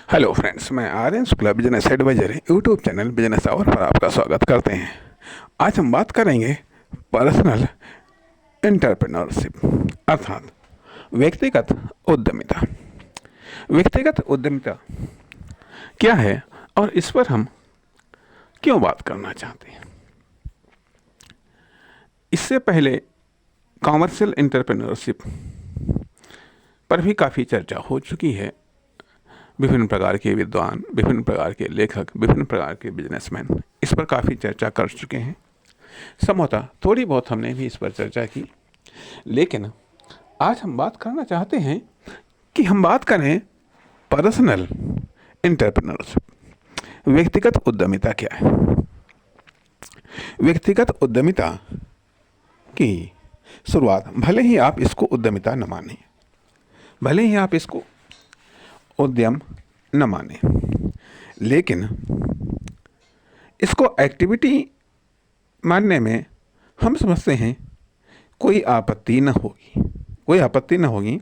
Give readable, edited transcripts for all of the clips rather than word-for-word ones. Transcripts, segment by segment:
Hello friends, मैं Aryan Shukla business adviser YouTube channel business hour पर आपका स्वागत करते हैं। आज हम बात करेंगे पर्सनल एंटरप्रेन्योरशिप अर्थात व्यक्तिगत उद्यमिता। व्यक्तिगत उद्यमिता क्या है और इस पर हम क्यों बात करना चाहते हैं। इससे पहले कॉमर्शियल एंटरप्रेन्योरशिप पर भी काफ़ी चर्चा हो चुकी है। विभिन्न प्रकार के विद्वान, विभिन्न प्रकार के लेखक, विभिन्न प्रकार के बिजनेसमैन इस पर काफ़ी चर्चा कर चुके हैं। संभवतः थोड़ी बहुत हमने भी इस पर चर्चा की, लेकिन आज हम बात करना चाहते हैं कि हम बात करें पर्सनल एंटरप्रेन्योरशिप। व्यक्तिगत उद्यमिता क्या है। व्यक्तिगत उद्यमिता की शुरुआत, भले ही आप इसको उद्यमिता न माने, भले ही आप इसको उद्यम न माने, लेकिन इसको एक्टिविटी मानने में हम समझते हैं कोई आपत्ति न होगी, कोई आपत्ति न होगी।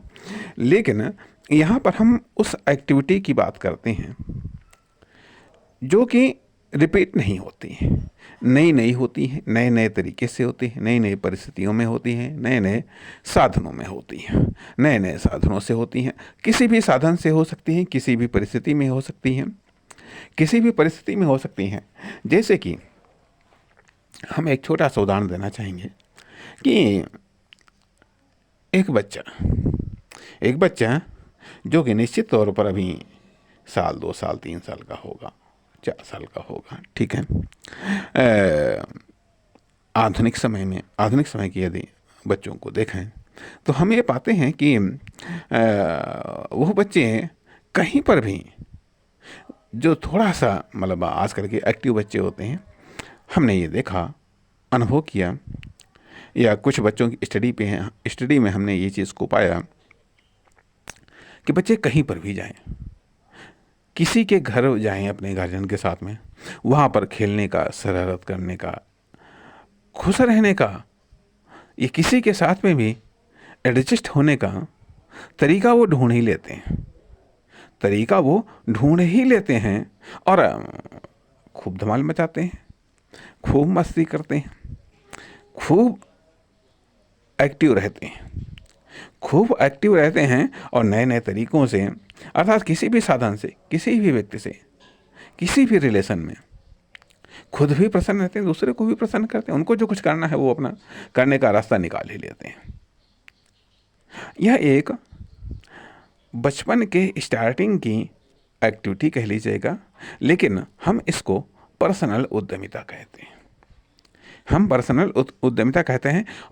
लेकिन यहाँ पर हम उस एक्टिविटी की बात करते हैं जो कि रिपीट नहीं होती है, नई नई होती है, नए नए तरीके से होती है, नई नई परिस्थितियों में होती हैं, नए नए साधनों में होती हैं, नए नए साधनों से होती हैं। किसी भी साधन से हो सकती हैं, किसी भी परिस्थिति में हो सकती हैं, किसी भी परिस्थिति में हो सकती हैं। जैसे कि हम एक छोटा सा उदाहरण देना चाहेंगे कि एक बच्चा जो कि निश्चित तौर पर अभी साल, 2 साल, 3 साल का होगा, 4 साल का होगा, ठीक है। आधुनिक समय की यदि बच्चों को देखें तो हम ये पाते हैं कि वो बच्चे कहीं पर भी जो थोड़ा सा मतलब आजकल के एक्टिव बच्चे होते हैं, हमने ये देखा, अनुभव किया, या कुछ बच्चों की स्टडी में हमने ये चीज़ को पाया कि बच्चे कहीं पर भी जाएं, किसी के घर जाएं अपने गार्जियन के साथ में, वहाँ पर खेलने का, शरारत करने का, खुश रहने का, ये किसी के साथ में भी एडजस्ट होने का तरीका वो ढूंढ ही लेते हैं और खूब धमाल मचाते हैं, खूब मस्ती करते हैं, खूब एक्टिव रहते हैं और नए नए तरीकों से, अर्थात किसी भी साधन से, किसी भी व्यक्ति से, किसी भी रिलेशन में खुद भी प्रसन्न रहते हैं, दूसरे को भी प्रसन्न करते हैं। उनको जो कुछ करना है वो अपना करने का रास्ता निकाल ही लेते हैं। यह एक बचपन के स्टार्टिंग की एक्टिविटी कह लीजिएगा, लेकिन हम इसको पर्सनल उद्यमिता कहते हैं।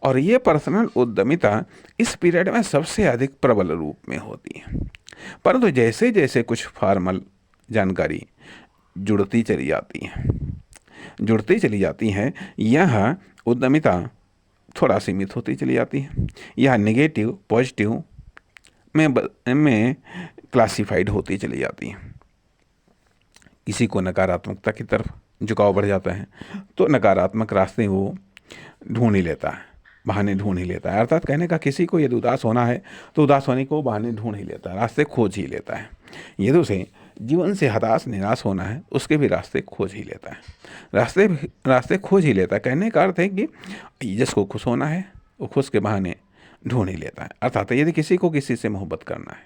और ये पर्सनल उद्यमिता इस पीरियड में सबसे अधिक प्रबल रूप में होती है। परंतु जैसे जैसे कुछ फॉर्मल जानकारी जुड़ती चली जाती है, यह उद्यमिता थोड़ा सीमित होती चली जाती है। यह नेगेटिव पॉजिटिव में क्लासिफाइड होती चली जाती है। किसी को नकारात्मकता की तरफ झुकाव बढ़ जाता है तो नकारात्मक रास्ते वो ढूंढ ही लेता है, बहाने ढूंढ ही लेता है। अर्थात कहने का, किसी को यदि उदास होना है तो उदास होने को बहाने ढूंढ ही लेता है, रास्ते खोज ही लेता है। यदि उसे जीवन से हताश निराश होना है, उसके भी रास्ते खोज ही लेता है, रास्ते खोज ही लेता है। कहने का अर्थ है कि जिसको खुश होना है वो खुश के बहाने ढूंढ ही लेता है। अर्थात यदि किसी को किसी से मोहब्बत करना है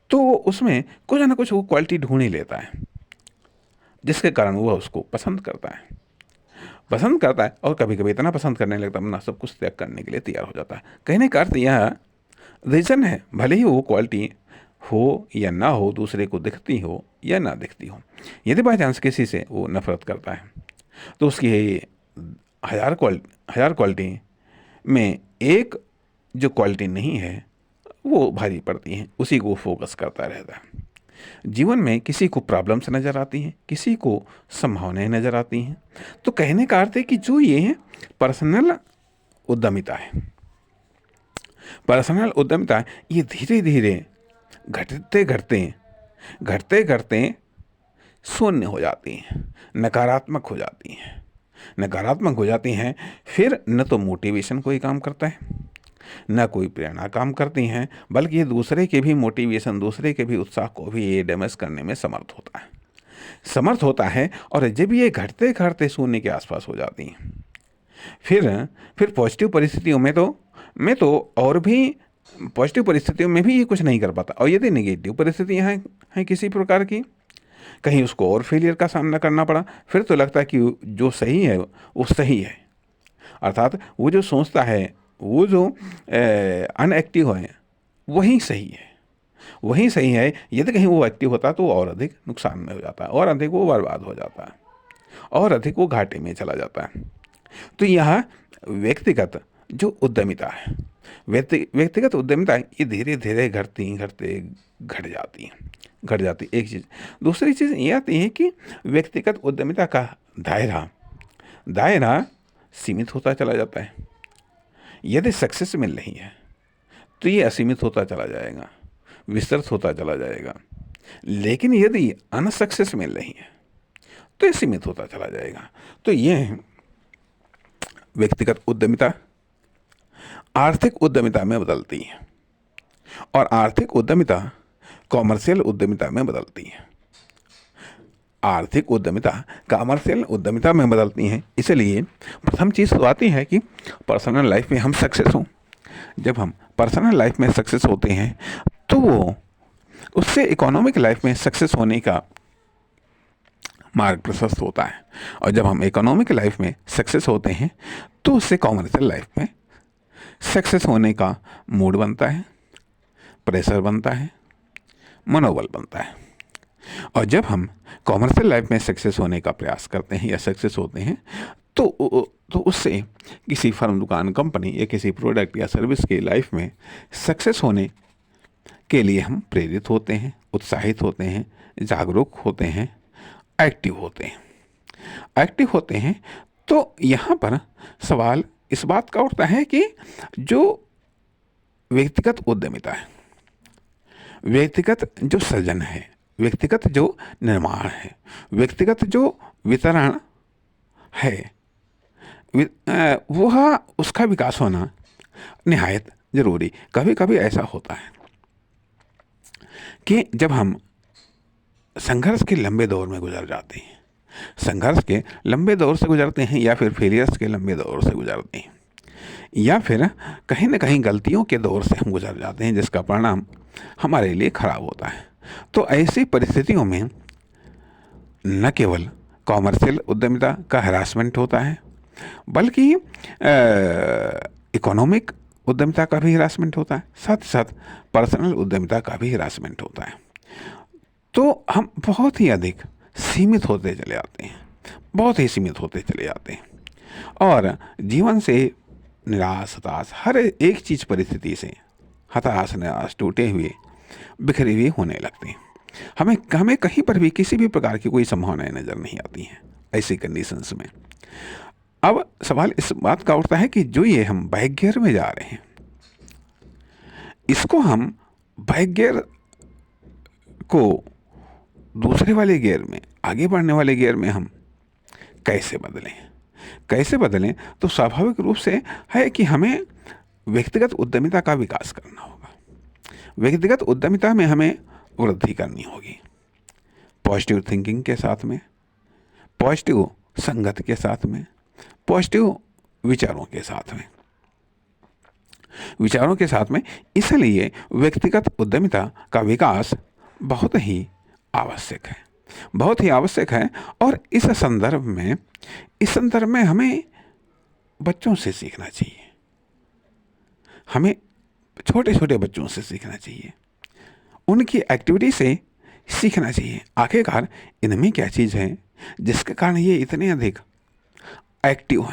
तो उसमें कुछ ना कुछ वो क्वालिटी ढूंढ ही लेता है, जिसके कारण वह उसको पसंद करता है और कभी कभी इतना पसंद करने लगता है, अपना सब कुछ त्याग करने के लिए तैयार हो जाता है। कहने का अर्थ यह रीज़न है, भले ही वो क्वालिटी हो या ना हो, दूसरे को दिखती हो या ना दिखती हो। यदि बाई चांस किसी से वो नफरत करता है तो उसकी हजार क्वालिटी में एक जो क्वालिटी नहीं है वो भारी पड़ती है, उसी को फोकस करता रहता है। जीवन में किसी को प्रॉब्लम्स नज़र आती हैं, किसी को संभावनाएं नज़र आती हैं। तो कहने का अर्थ है कि जो ये है पर्सनल उद्यमिता है, ये धीरे धीरे घटते घटते शून्य हो जाती हैं, नकारात्मक हो जाती हैं। फिर न तो मोटिवेशन कोई काम करता है, न कोई प्रेरणा काम करती हैं, बल्कि दूसरे के भी मोटिवेशन, दूसरे के भी उत्साह को भी ये डैमेज करने में समर्थ होता है। और जब ये घटते घटते शून्य के आसपास हो जाती हैं, फिर पॉजिटिव परिस्थितियों में तो और भी पॉजिटिव परिस्थितियों में भी ये कुछ नहीं कर पाता। और यदि नेगेटिव परिस्थितियाँ हैं किसी प्रकार की, कहीं उसको और फेलियर का सामना करना पड़ा, फिर तो लगता है कि जो सही है वो सही है। अर्थात वो जो सोचता है, वो जो अनएक्टिव है, वही सही है। यदि कहीं वो एक्टिव होता तो और अधिक नुकसान में हो जाता है, और अधिक वो बर्बाद हो जाता है, और अधिक वो घाटे में चला जाता है। तो यह व्यक्तिगत जो उद्यमिता है, व्यक्तिगत उद्यमिता, ये धीरे धीरे घट जाती एक चीज़। दूसरी चीज़ ये आती है कि व्यक्तिगत उद्यमिता का दायरा सीमित होता चला जाता है। यदि सक्सेस मिल रही है तो ये असीमित होता चला जाएगा, विस्तृत होता चला जाएगा। लेकिन यदि अनसक्सेस मिल रही है तो ये सीमित होता चला जाएगा। तो ये है व्यक्तिगत उद्यमिता। आर्थिक उद्यमिता में बदलती है, और आर्थिक उद्यमिता कॉमर्शियल उद्यमिता में बदलती है। आर्थिक उद्यमिता कॉमर्शियल उद्यमिता में बदलती हैं। इसलिए प्रथम चीज़ तो आती है कि पर्सनल लाइफ में हम सक्सेस हों। जब हम पर्सनल लाइफ में सक्सेस होते हैं तो वो उससे इकोनॉमिक लाइफ में सक्सेस होने का मार्ग प्रशस्त होता है। और जब हम इकोनॉमिक लाइफ में सक्सेस होते हैं तो उससे कॉमर्शियल लाइफ में सक्सेस होने का मूड बनता है, प्रेशर बनता है, मनोबल बनता है। और जब हम कॉमर्शियल लाइफ में सक्सेस होने का प्रयास करते हैं या सक्सेस होते हैं तो उससे किसी फर्म, दुकान, कंपनी या किसी प्रोडक्ट या सर्विस की लाइफ में सक्सेस होने के लिए हम प्रेरित होते हैं, उत्साहित होते हैं, जागरूक होते हैं, एक्टिव होते हैं। तो यहाँ पर सवाल इस बात का उठता है कि जो व्यक्तिगत उद्यमिता है, व्यक्तिगत जो सृजन है, व्यक्तिगत जो निर्माण है, व्यक्तिगत जो वितरण है, वह उसका विकास होना निहायत जरूरी। कभी कभी ऐसा होता है कि जब हम संघर्ष के लंबे दौर में गुजर जाते हैं, संघर्ष के लंबे दौर से गुजरते हैं, या फिर फेलियर्स के लंबे दौर से गुजरते हैं, या फिर कहीं ना कहीं गलतियों के दौर से हम गुजर जाते हैं, जिसका परिणाम हमारे लिए खराब होता है। तो ऐसी परिस्थितियों में न केवल कॉमर्शियल उद्यमिता का हरासमेंट होता है, बल्कि इकोनॉमिक उद्यमिता का भी हरासमेंट होता है, साथ ही साथ पर्सनल उद्यमिता का भी हरासमेंट होता है। तो हम बहुत ही अधिक सीमित होते चले जाते हैं, बहुत ही सीमित होते चले जाते हैं, और जीवन से निराश, हताश, हर एक चीज़ परिस्थिति से हताश, निराश, टूटे हुए, बिखरे हुए होने लगते हैं। हमें कहीं पर भी किसी भी प्रकार की कोई संभावनाएं नज़र नहीं आती हैं ऐसी कंडीशंस में। अब सवाल इस बात का उठता है कि जो ये हम बैक गियर में जा रहे हैं, इसको हम बैक गियर को दूसरे वाले गियर में, आगे बढ़ने वाले गियर में हम कैसे बदलें? तो स्वाभाविक रूप से है कि हमें व्यक्तिगत उद्यमिता का विकास करना होगा। व्यक्तिगत उद्यमिता में हमें वृद्धि करनी होगी, पॉजिटिव थिंकिंग के साथ में, पॉजिटिव संगत के साथ में, पॉजिटिव विचारों के साथ में। इसलिए व्यक्तिगत उद्यमिता का विकास बहुत ही आवश्यक है। और इस संदर्भ में हमें बच्चों से सीखना चाहिए, हमें छोटे छोटे बच्चों से सीखना चाहिए, उनकी एक्टिविटी से सीखना चाहिए। आखिरकार इनमें क्या चीज़ है जिसके कारण ये इतने अधिक एक्टिव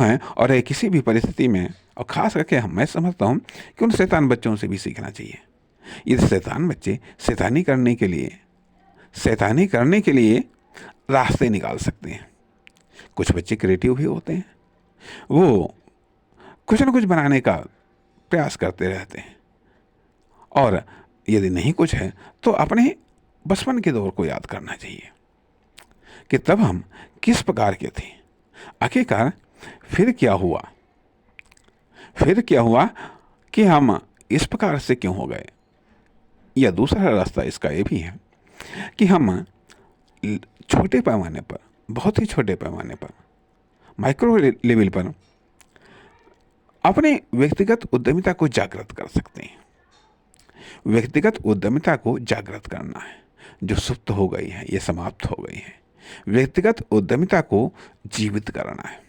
हैं और किसी भी परिस्थिति में, और ख़ास करके मैं समझता हूँ कि उन शैतान बच्चों से भी सीखना चाहिए। ये शैतान बच्चे शैतानी करने के लिए रास्ते निकाल सकते हैं। कुछ बच्चे क्रिएटिव भी होते हैं, वो कुछ न कुछ बनाने का प्रयास करते रहते हैं, और यदि नहीं कुछ है तो अपने बचपन के दौर को याद करना चाहिए कि तब हम किस प्रकार के थे, आखिरकार फिर क्या हुआ, फिर क्या हुआ कि हम इस प्रकार से क्यों हो गए, या दूसरा रास्ता इसका ये भी है कि हम छोटे पैमाने पर, बहुत ही छोटे पैमाने पर, माइक्रो लेवल पर अपने व्यक्तिगत उद्यमिता को जागृत कर सकते हैं। व्यक्तिगत उद्यमिता को जागृत करना है, जो सुप्त हो गई है, ये समाप्त हो गई है। व्यक्तिगत उद्यमिता को जीवित करना है।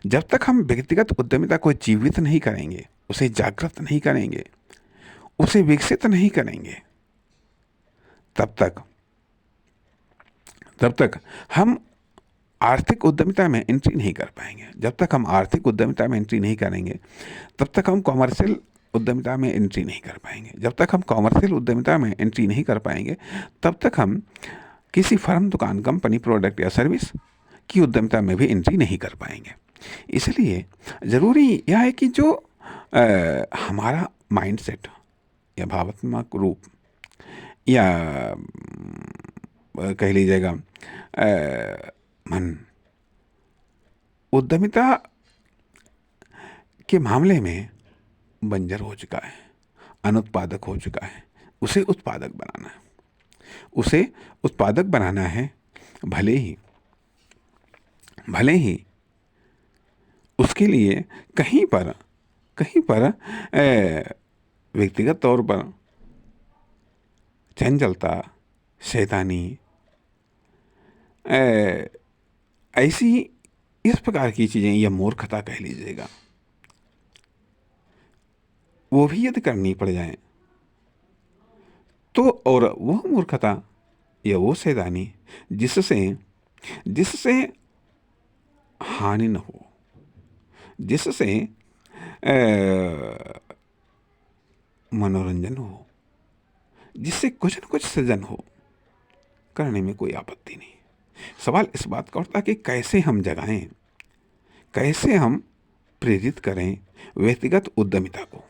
जब तक हम व्यक्तिगत उद्यमिता को जीवित नहीं करेंगे, उसे जागृत नहीं करेंगे, उसे विकसित नहीं करेंगे, तब तक हम आर्थिक उद्यमिता में एंट्री नहीं कर पाएंगे। जब तक हम आर्थिक उद्यमिता में एंट्री नहीं करेंगे, तब तक हम कॉमर्शियल उद्यमिता में एंट्री नहीं कर पाएंगे। जब तक हम कॉमर्शियल उद्यमिता में एंट्री नहीं कर पाएंगे, तब तक हम किसी फर्म, दुकान, कंपनी, प्रोडक्ट या सर्विस की उद्यमिता में भी एंट्री नहीं कर पाएंगे। इसलिए ज़रूरी यह है कि जो हमारा माइंडसेट या भावनात्मक रूप या कह लीजिएगा मन उद्यमिता के मामले में बंजर हो चुका है, अनुत्पादक हो चुका है। उसे उत्पादक बनाना है, उसे उत्पादक बनाना है। भले ही उसके लिए कहीं पर व्यक्तिगत तौर पर चंचलता, शैतानी, ऐसी इस प्रकार की चीज़ें या मूर्खता कह लीजिएगा, वो भी यदि करनी पड़ जाए तो, और वो मूर्खता या वो शैतानी जिससे हानि न हो, जिससे मनोरंजन हो, जिससे कुछ न कुछ सृजन हो, करने में कोई आपत्ति नहीं। सवाल इस बात का उठता कि कैसे हम जगाएं, कैसे हम प्रेरित करें व्यक्तिगत उद्यमिता को,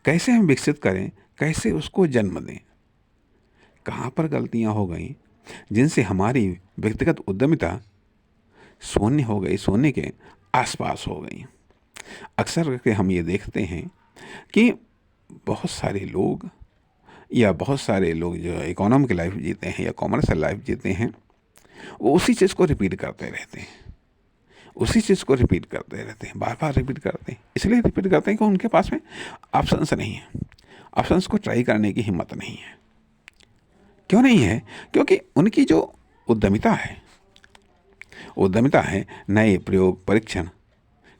कैसे हम विकसित करें, कैसे उसको जन्म दें। कहाँ पर गलतियाँ हो गई जिनसे हमारी व्यक्तिगत उद्यमिता शून्य हो गई, सोने के आसपास हो गई। अक्सर करके हम ये देखते हैं कि बहुत सारे लोग जो इकोनॉमिक लाइफ जीते हैं या कॉमर्शियल लाइफ जीते हैं, वो उसी चीज़ को रिपीट करते रहते हैं, बार बार रिपीट करते हैं। इसलिए रिपीट करते हैं कि उनके पास में ऑप्शंस नहीं है, ऑप्शंस को ट्राई करने की हिम्मत नहीं है। क्यों नहीं है? क्योंकि उनकी जो उद्यमिता है, नए प्रयोग, परीक्षण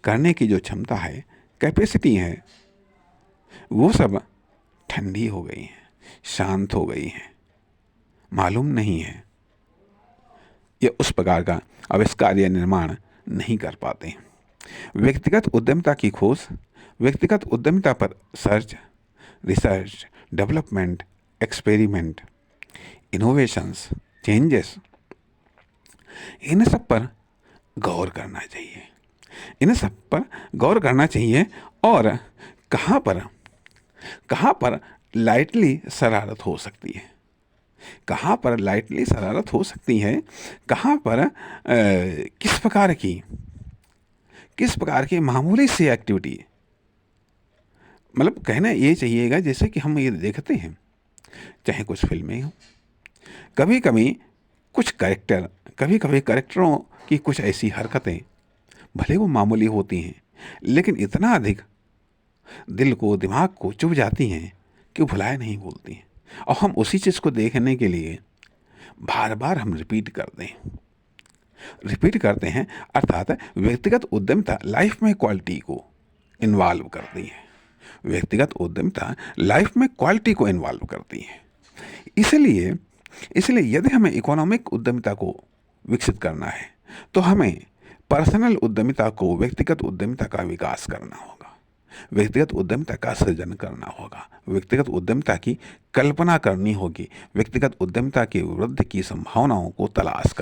करने की जो क्षमता है, कैपेसिटी है, वो सब ठंडी हो गई है, शांत हो गई है, मालूम नहीं है। ये उस प्रकार का आविष्कार या निर्माण नहीं कर पाते। व्यक्तिगत उद्यमिता की खोज, व्यक्तिगत उद्यमिता पर search, research, development, experiment, innovations, changes, इन सब पर गौर करना चाहिए। और कहाँ पर लाइटली शरारत हो सकती है, कहाँ पर किस प्रकार की मामूली सी एक्टिविटी, मतलब कहना ये चाहिएगा जैसे कि हम ये देखते हैं, चाहे कुछ फिल्में हो, कभी कभी करेक्टरों की कुछ ऐसी हरकतें भले वो मामूली होती हैं, लेकिन इतना अधिक दिल को, दिमाग को चुभ जाती हैं कि भुलाए नहीं भूलती हैं। और हम उसी चीज़ को देखने के लिए बार बार हम रिपीट करते हैं। अर्थात व्यक्तिगत उद्यमिता लाइफ में क्वालिटी को इन्वॉल्व करती है। इसलिए यदि हमें इकोनॉमिक उद्यमिता को विकसित करना है, तो हमें पर्सनल उद्यमिता को, व्यक्तिगत उद्यमिता का विकास करना होगा, व्यक्तिगत उद्यमिता का सृजन करना होगा, व्यक्तिगत उद्यमिता की कल्पना करनी होगी, व्यक्तिगत उद्यमिता की वृद्धि की संभावनाओं को तलाश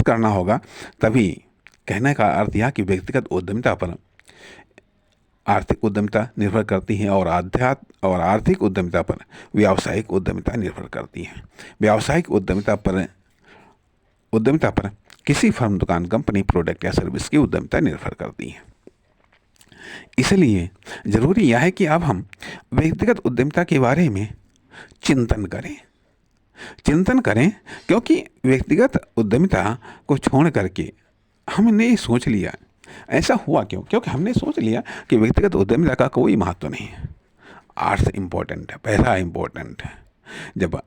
करना होगा। तभी कहने का अर्थ यह कि व्यक्तिगत उद्यमिता पर आर्थिक उद्यमिता निर्भर करती है और आर्थिक उद्यमिता पर व्यावसायिक उद्यमिता निर्भर करती है। व्यावसायिक उद्यमिता पर किसी फर्म, दुकान, कंपनी, प्रोडक्ट या सर्विस की उद्यमिता निर्भर करती है। इसलिए ज़रूरी यह है कि अब हम व्यक्तिगत उद्यमिता के बारे में चिंतन करें क्योंकि व्यक्तिगत उद्यमिता को छोड़ करके हमने ये सोच लिया। ऐसा हुआ क्यों? क्योंकि हमने सोच लिया कि व्यक्तिगत उद्यमिता का कोई महत्व नहीं है, अर्थ इम्पोर्टेंट है, पैसा इम्पोर्टेंट है। जब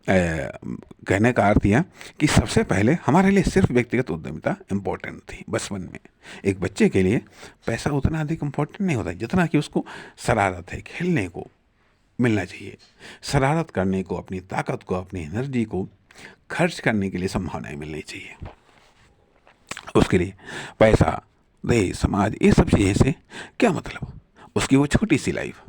कहने का अर्थ यह कि सबसे पहले हमारे लिए सिर्फ व्यक्तिगत उद्यमिता इम्पोर्टेंट थी। बचपन में एक बच्चे के लिए पैसा उतना अधिक इम्पोर्टेंट नहीं होता जितना कि उसको शरारत है, खेलने को मिलना चाहिए, शरारत करने को, अपनी ताकत को, अपनी एनर्जी को खर्च करने के लिए संभावनाएं मिलनी चाहिए। उसके लिए पैसा, देश, समाज, ये सब चीज़ें से क्या मतलब, उसकी वो छोटी सी लाइफ।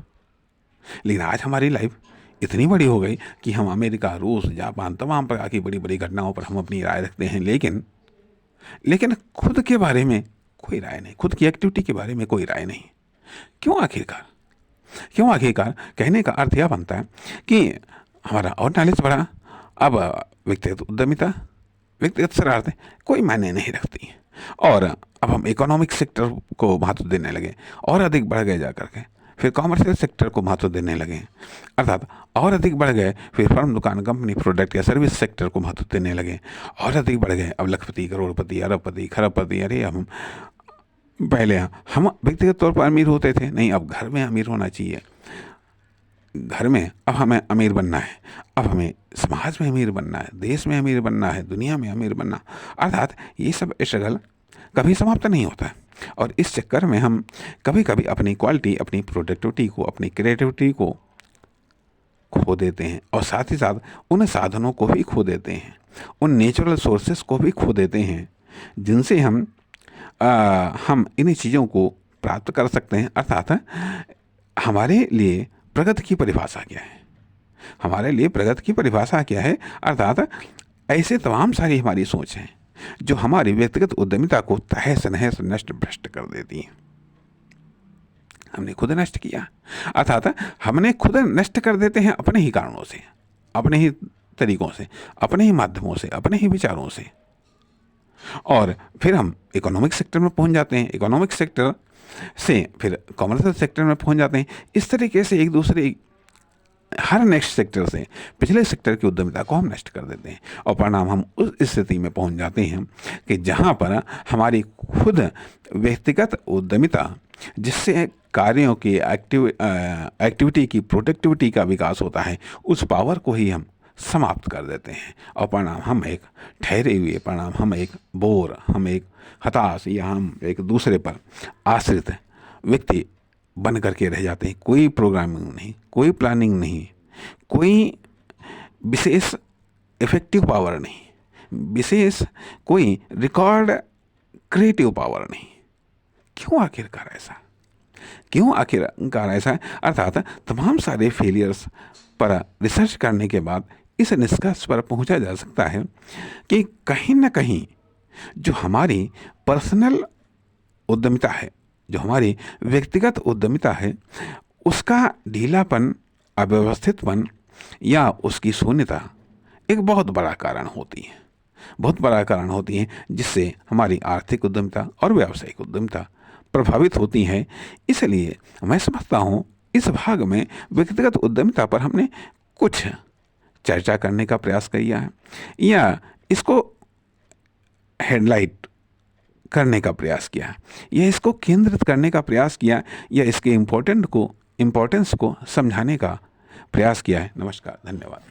लेकिन आज हमारी लाइफ इतनी बड़ी हो गई कि हम अमेरिका, रूस, जापान, तमाम प्रकार की बड़ी बड़ी घटनाओं पर हम अपनी राय रखते हैं, लेकिन खुद के बारे में कोई राय नहीं, खुद की एक्टिविटी के बारे में कोई राय नहीं। क्यों आखिरकार कहने का अर्थ यह बनता है कि हमारा और नॉलेज बढ़ा, अब व्यक्तिगत उद्यमिता, व्यक्तिगत शरारतें कोई मायने नहीं रखती, और अब हम इकोनॉमिक सेक्टर को महत्व देने लगे और अधिक बढ़ गए जा करके, फिर कॉमर्शियल सेक्टर को महत्व देने लगे, अर्थात और अधिक बढ़ गए, फिर फर्म, दुकान, कंपनी, प्रोडक्ट या सर्विस सेक्टर को महत्व देने लगे और अधिक बढ़ गए। अब लखपति, करोड़पति, अरबपति, खरबपति, अरे पहले हम व्यक्तिगत तौर पर अमीर होते थे, नहीं, अब घर में अमीर होना चाहिए, घर में अब हमें अमीर बनना है, अब हमें समाज में अमीर बनना है, देश में अमीर बनना है, दुनिया में अमीर बनना। अर्थात ये सब स्ट्रगल कभी समाप्त नहीं होता है, और इस चक्कर में हम कभी कभी अपनी क्वालिटी, अपनी प्रोडक्टिविटी को, अपनी क्रिएटिविटी को खो देते हैं, और साथ ही साथ उन साधनों को भी खो देते हैं, उन नेचुरल सोर्सेस को भी खो देते हैं जिनसे हम इन्हीं चीज़ों को प्राप्त कर सकते हैं। अर्थात हमारे लिए प्रगति की परिभाषा क्या है, हमारे लिए प्रगति की परिभाषा क्या है, अर्थात ऐसे तमाम सारी हमारी सोच हैं जो हमारी व्यक्तिगत उद्यमिता को तहस नहस, नष्ट भ्रष्ट कर देती हैं। हमने खुद नष्ट किया, अर्थात हमने खुद नष्ट कर देते हैं अपने ही कारणों से, अपने ही तरीकों से, अपने ही माध्यमों से, अपने ही विचारों से, और फिर हम इकोनॉमिक सेक्टर में पहुंच जाते हैं, इकोनॉमिक सेक्टर से फिर कॉमर्शियल सेक्टर में पहुंच जाते हैं। इस तरीके से एक दूसरे, हर नेक्स्ट सेक्टर से पिछले सेक्टर की उद्यमिता को हम नष्ट कर देते हैं, और परिणाम हम उस स्थिति में पहुंच जाते हैं कि जहां पर हमारी खुद व्यक्तिगत उद्यमिता, जिससे कार्यों की एक्टिविटी की प्रोडक्टिविटी का विकास होता है, उस पावर को ही हम समाप्त कर देते हैं, और परिणाम हम एक ठहरे हुए, परिणाम हम एक बोर, हम एक हताश, या हम एक दूसरे पर आश्रित व्यक्ति बन करके रह जाते हैं। कोई प्रोग्रामिंग नहीं, कोई प्लानिंग नहीं, कोई विशेष इफेक्टिव पावर नहीं, विशेष कोई रिकॉर्ड क्रिएटिव पावर नहीं। क्यों आखिरकार ऐसा? अर्थात तमाम सारे फेलियर्स पर रिसर्च करने के बाद इस निष्कर्ष पर पहुंचा जा सकता है कि कहीं ना कहीं जो हमारी पर्सनल उद्यमिता है, जो हमारी व्यक्तिगत उद्यमिता है, उसका ढीलापन, अव्यवस्थितपन या उसकी शून्यता एक बहुत बड़ा कारण होती है, जिससे हमारी आर्थिक उद्यमिता और व्यावसायिक उद्यमिता प्रभावित होती है। इसलिए मैं समझता हूँ इस भाग में व्यक्तिगत उद्यमिता पर हमने कुछ चर्चा करने का प्रयास किया है, या इसको हेडलाइट करने का प्रयास किया, या इसको केंद्रित करने का प्रयास किया, या इसके इम्पोर्टेंस को समझाने का प्रयास किया है। नमस्कार, धन्यवाद।